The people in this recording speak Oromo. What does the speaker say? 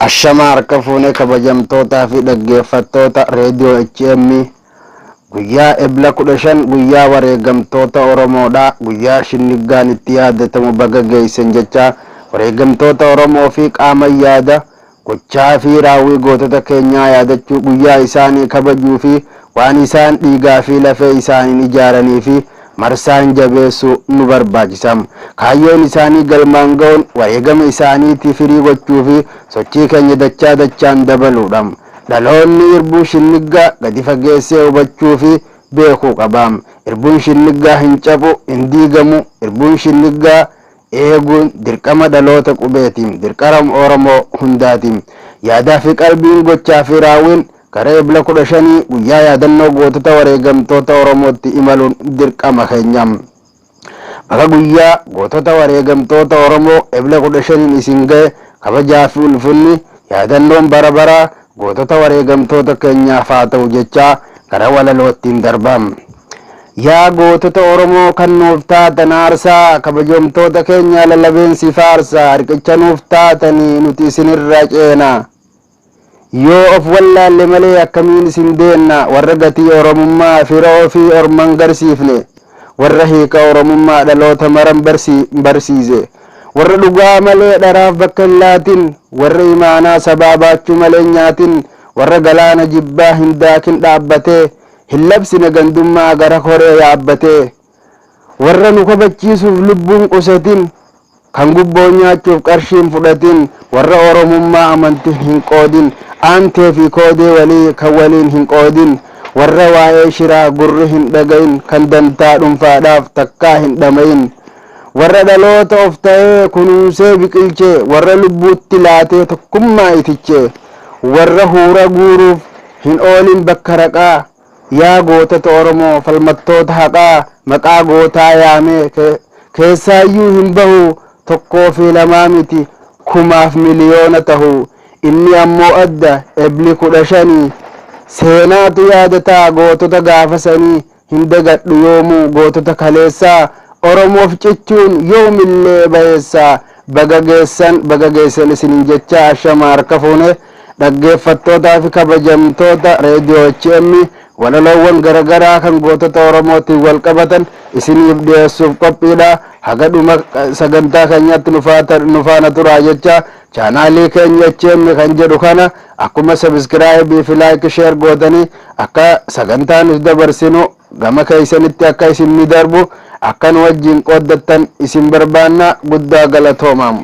Ashama harka fuunee kabajamtootaa fi dhaggeeffattoota reediyoo HM guyyaa ebla 15 guyyaa wareegamtoota Oromoodha. Guyyaa Shinniggaan itti yaadatamu baga geessan jecha wareegamtoota Oromoo fi qaama yaada gochaa fi raawwii gootota keenyaa yaadachuu guyyaa isaanii kabajuu fi waan isaan dhiigaa fi lafee isaanii ijaaranii fi marsaan jabeessu nu barbaachisam. Kaayyoon isaanii galmaan ga'uun wareegama isaaniitiif firii gochuu fi sochii keenya dachaan dabaluudha. Dhaloonni irbuu Shinniggaa gadi fageessee hubachuu fi beekuu qaba. Irbuun Shinniggaa hin cabu, hin diigamu. Irbuun Shinniggaa eeguun dirqama dhaloota qubeetiin, dirqama Oromoo hundaatiin. Yaadaa fi qalbiin gochaa fi raawwiin gara ebla 15 guyyaa yaadannoo gootota wareegamtoota Oromootti imaluun dirqama keenya. Bakka guyyaa gootota wareegamtoota Oromoo ebla 15 isin ga'e kabajaa fi ulfinni yaadannoon bara baraa gootota wareegamtoota keenyaaf haa ta'u jecha gara walalootiin darbam. Yaa gootota Oromoo kan nuuf taatan aarsaa, kabajamtoota keenya lallabeen si faarsaa, harkicha nuuf taatanii nuti isinirra ceena. Yoo of wallaalle malee akkamiin isin deenna, warra gatii Oromummaa firoo fi orman garsiifne, warra hiika Oromummaa dhaloota maran barsiise, warra dhugaa malee dharaaf bakka hin laatin, warra imaanaa sabaa baachuu malee nyaatin, warra galaana jibbaa hin daakin dhaabbatee, hin labsine gandummaa gara koree yaabbatee, warra nu kabachiisuuf lubbuun qusatin, kan gubboo nyaachuuf qarshiin fudhatin, warra Oromummaa amantiin hin qoodin, aantee fi koodee walii kan waliin hin qoodin, warra waa'ee shiraa gurri hin dhagayin, kan dantaa dhuunfaadhaaf takkaa hin dhamayin, warra dhaloota of ta'ee kunuunsee biqilchee, warra lubbuutti laatee tokkummaa itichee, warra huura guuruuf hin oolin bakka raqaa. Yaa gootota Oromoo falmattoota haqaa, maqaa gootaa yaamee keessaayyuu hin bahu, tokkoo fi lamaa miti kumaaf miliyoona tahu. Inni ammoo adda ebli 15 seenaatu yaadataa gootota gaafasanii, hin dagadhu yoomuu gootota kaleessaa, Oromoof cichuun yoomillee bayeessaa. Baga geessan isinin jecha ashama harka fuune dhaggeeffattootaa fi kabajamtoota reediyoo HM walaloowwan garagaraa kan gootota Oromootiin wal qabatan isiniif dhiyeessuuf qophiidha. Haga dhuma sagantaa keenyatti nu faana turaa jecha chaanaalii keenya HM kan jedhu kana akkuma subscribe fi like share gootanii akka sagantaa nuti dabarsinu gama keessanitti akka isin darbu akka nu wajjin qooddattan isin barbaanna. Guddaa galatoomaa.